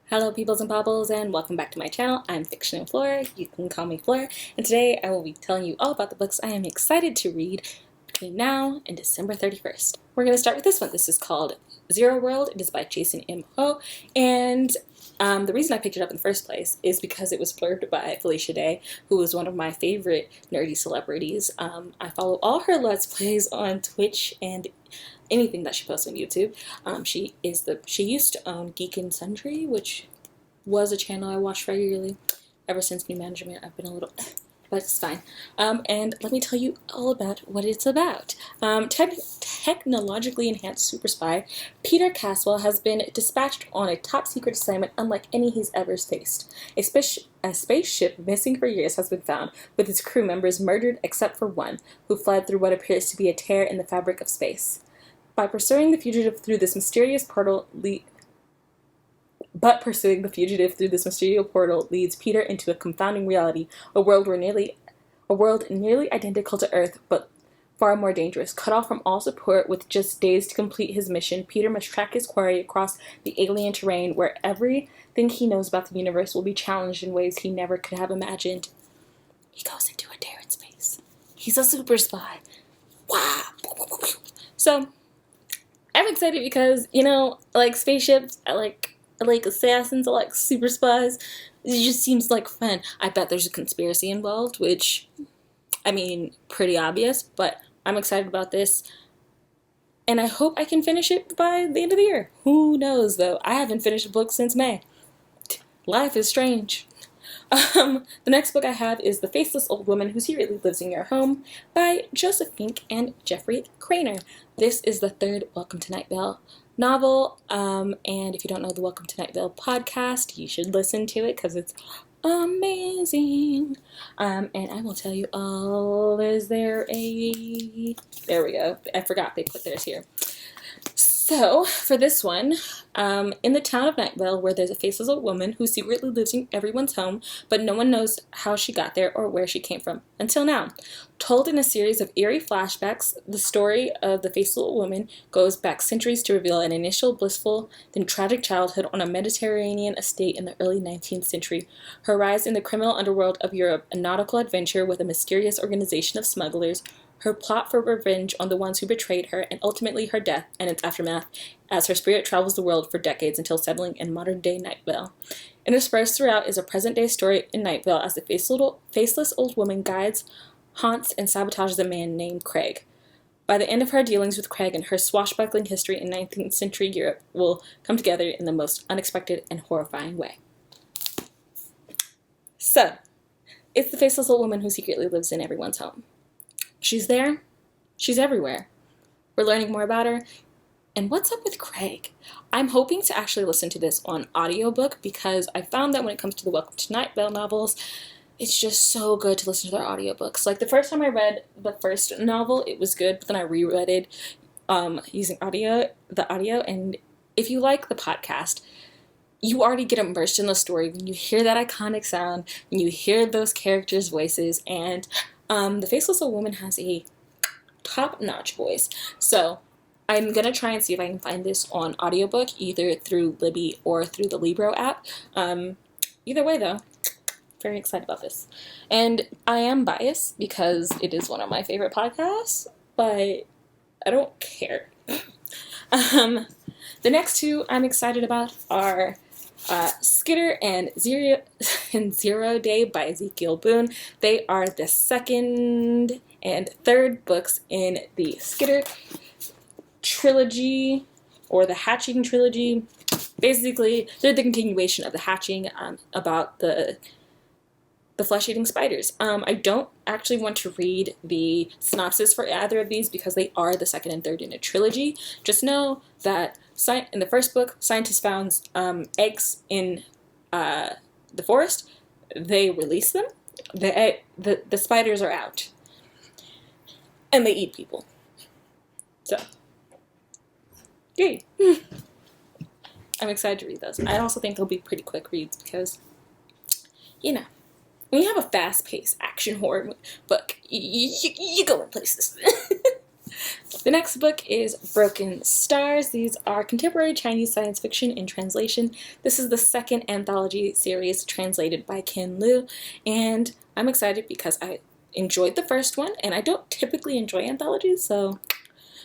Hello peoples and bubbles, and welcome back to my channel. I'm Fiction&Flora, you can call me Flora, and today I will be telling you all about the books I am excited to read between now and December 31st. We're going to start with this one. This is called Zero World. It is by Jason M. Ho, and the reason I picked it up in the first place is because it was blurbed by Felicia Day, who is one of my favorite nerdy celebrities. I follow all her Let's Plays on Twitch and anything that she posts on YouTube. She used to own Geek and Sundry, which was a channel I watched regularly. Ever since new management, I've been a little, but it's fine. And let me tell you all about what it's about. Technologically enhanced super spy Peter Caswell has been dispatched on a top secret assignment unlike any he's ever faced. A spaceship missing for years has been found, with its crew members murdered except for one, who fled through what appears to be a tear in the fabric of space. By pursuing the fugitive through this mysterious portal leads Peter into a confounding reality, a world nearly identical to Earth, but far more dangerous. Cut off from all support with just days to complete his mission, Peter must track his quarry across the alien terrain where everything he knows about the universe will be challenged in ways he never could have imagined. He goes into a dare in space. He's a super spy. Wow. So I'm excited because, like spaceships, I like assassins, I like super spies. It just seems like fun. I bet there's a conspiracy involved, which, pretty obvious, but I'm excited about this. And I hope I can finish it by the end of the year. Who knows, though? I haven't finished a book since May. Life is strange. The next book I have is The Faceless Old Woman Who Secretly Lives in Your Home by Joseph Fink and Jeffrey Craner. This is the third Welcome to Night Vale novel, and if you don't know the Welcome to Night Vale podcast, you should listen to it because it's amazing. And I will tell you all, there we go. I forgot they put theirs here. So, for this one, in the town of Night Vale, where there's a faceless old woman who secretly lives in everyone's home, but no one knows how she got there or where she came from, until now. Told in a series of eerie flashbacks, the story of the faceless old woman goes back centuries to reveal an initial blissful, then tragic childhood on a Mediterranean estate in the early 19th century, her rise in the criminal underworld of Europe, a nautical adventure with a mysterious organization of smugglers, her plot for revenge on the ones who betrayed her, and ultimately her death and its aftermath as her spirit travels the world for decades until settling in modern-day Night Vale. Interspersed throughout is a present-day story in Night Vale as the faceless old woman guides, haunts, and sabotages a man named Craig. By the end of her dealings with Craig and her swashbuckling history in 19th century Europe will come together in the most unexpected and horrifying way. So, it's the faceless old woman who secretly lives in everyone's home. She's there. She's everywhere. We're learning more about her. And what's up with Craig? I'm hoping to actually listen to this on audiobook because I found that when it comes to the Welcome to Night Vale novels, it's just so good to listen to their audiobooks. Like the first time I read the first novel, it was good, but then I reread it using the audio, and if you like the podcast, you already get immersed in the story when you hear that iconic sound, when you hear those characters' voices, and the Faceless Old Woman has a top-notch voice. So I'm going to try and see if I can find this on audiobook, either through Libby or through the Libro app. Either way, though, very excited about this. And I am biased because it is one of my favorite podcasts, but I don't care. The next two I'm excited about are Skitter and Zero Day by Ezekiel Boone. They are the second and third books in the Skitter trilogy, or the Hatching trilogy. Basically, they're the continuation of the Hatching, about the flesh-eating spiders. I don't actually want to read the synopsis for either of these because they are the second and third in a trilogy. Just know that in the first book, scientists found eggs in the forest. They release them. The spiders are out. And they eat people. So, yay. I'm excited to read those. I also think they'll be pretty quick reads because, when you have a fast-paced action horror book, you go in places. The next book is Broken Stars. These are contemporary Chinese science fiction in translation. This is the second anthology series translated by Ken Liu, and I'm excited because I enjoyed the first one, and I don't typically enjoy anthologies, so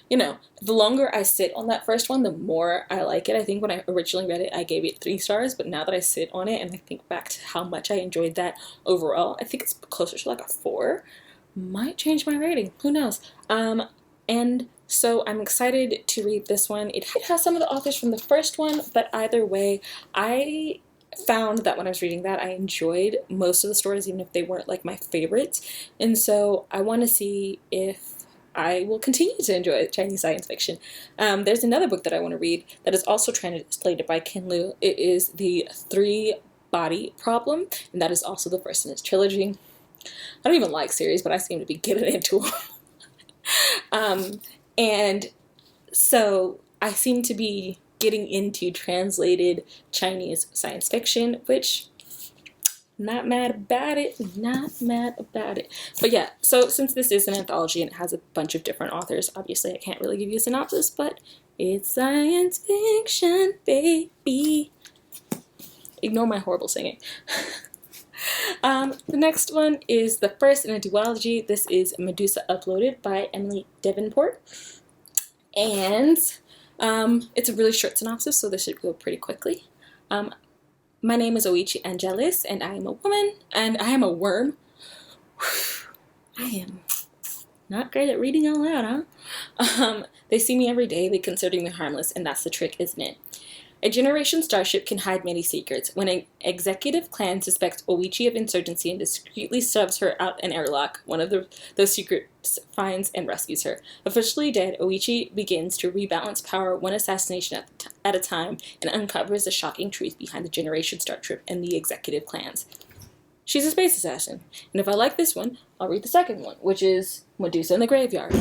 you know, the longer I sit on that first one, the more I like it. I think when I originally read it, I gave it 3 stars, but now that I sit on it and I think back to how much I enjoyed that overall, I think it's closer to like a 4. Might change my rating, who knows? And so I'm excited to read this one. It has some of the authors from the first one, but either way, I found that when I was reading that, I enjoyed most of the stories, even if they weren't like my favorites. And so I want to see if I will continue to enjoy Chinese science fiction. There's another book that I want to read that is also translated by Ken Liu. It is The 3-Body Problem, and that is also the first in its trilogy. I don't even like series, but I seem to be getting into them. And so I seem to be getting into translated Chinese science fiction, which not mad about it, not mad about it. But yeah, so since this is an anthology and it has a bunch of different authors, obviously I can't really give you a synopsis, but it's science fiction, baby. Ignore my horrible singing. The next one is the first in a duology. This is Medusa Uploaded by Emily Davenport. And it's a really short synopsis, so this should go pretty quickly. My name is Oichi Angelis, and I am a woman, and I am a worm. I am not great at reading out loud, huh? They see me every day, they consider me harmless, and that's the trick, isn't it? A generation starship can hide many secrets. When an executive clan suspects Oichi of insurgency and discreetly shoves her out an airlock, one of those secrets finds and rescues her. Officially dead, Oichi begins to rebalance power one assassination at a time and uncovers the shocking truth behind the generation starship and the executive clans. She's a space assassin, and if I like this one, I'll read the second one, which is Medusa in the Graveyard.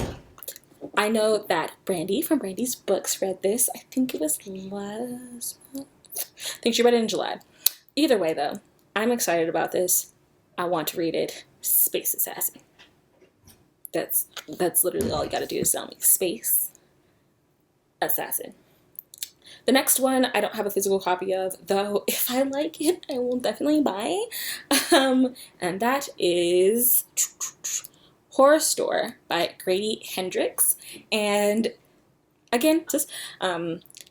I know that Brandy from Brandy's Books read this. I think it was last month. I think she read it in July. Either way, though, I'm excited about this. I want to read it. Space Assassin. That's literally all you gotta do is tell me. Space Assassin. The next one I don't have a physical copy of, though if I like it, I will definitely buy. And that is Horror Store by Grady Hendrix. And again, just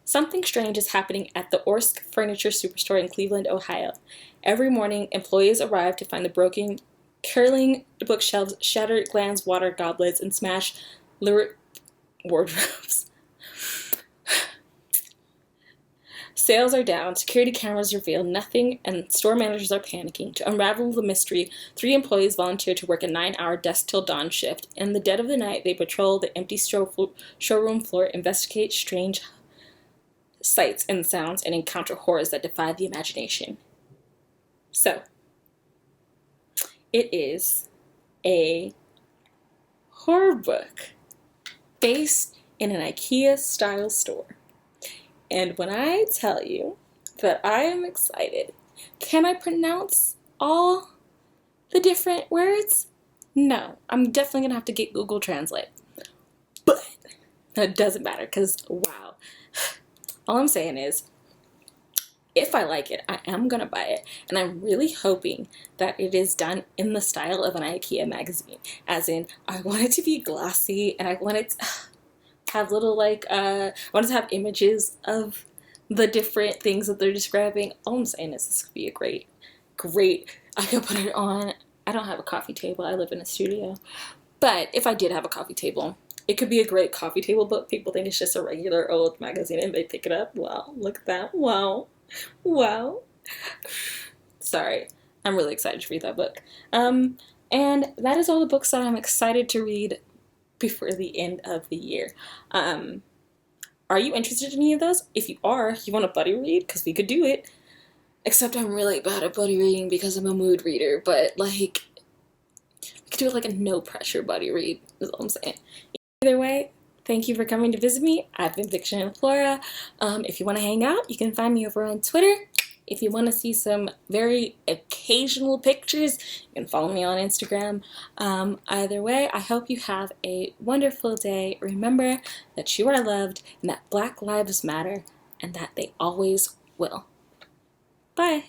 something strange is happening at the Orsk Furniture Superstore in Cleveland, Ohio. Every morning, employees arrive to find the broken, curling bookshelves, shattered glass water goblets, and smashed lyric wardrobes. Sales are down, security cameras reveal nothing, and store managers are panicking. To unravel the mystery, 3 employees volunteer to work a 9-hour dusk-till-dawn shift. In the dead of the night, they patrol the empty showroom floor, investigate strange sights and sounds, and encounter horrors that defy the imagination. So, it is a horror book based in an IKEA-style store. And when I tell you that I am excited, can I pronounce all the different words? No, I'm definitely going to have to get Google Translate. But that doesn't matter because, wow. All I'm saying is, if I like it, I am going to buy it. And I'm really hoping that it is done in the style of an IKEA magazine. As in, I want it to be glossy and I want it to have little I want to have images of the different things that they're describing. All I'm saying is this could be a great, I could put it on. I don't have a coffee table. I live in a studio. But if I did have a coffee table, it could be a great coffee table book. People think it's just a regular old magazine and they pick it up. Wow, look at that. Wow. Wow. Sorry. I'm really excited to read that book. And that is all the books that I'm excited to read before the end of the year. Are you interested in any of those? If you are, you want a buddy read? Because we could do it. Except I'm really bad at buddy reading because I'm a mood reader. But, we could do it like a no-pressure buddy read, is all I'm saying. Either way, thank you for coming to visit me. I've been Fiction&Flora. If you want to hang out, you can find me over on Twitter. If you want to see some very occasional pictures, you can follow me on Instagram. Either way, I hope you have a wonderful day. Remember that you are loved and that Black Lives Matter and that they always will. Bye.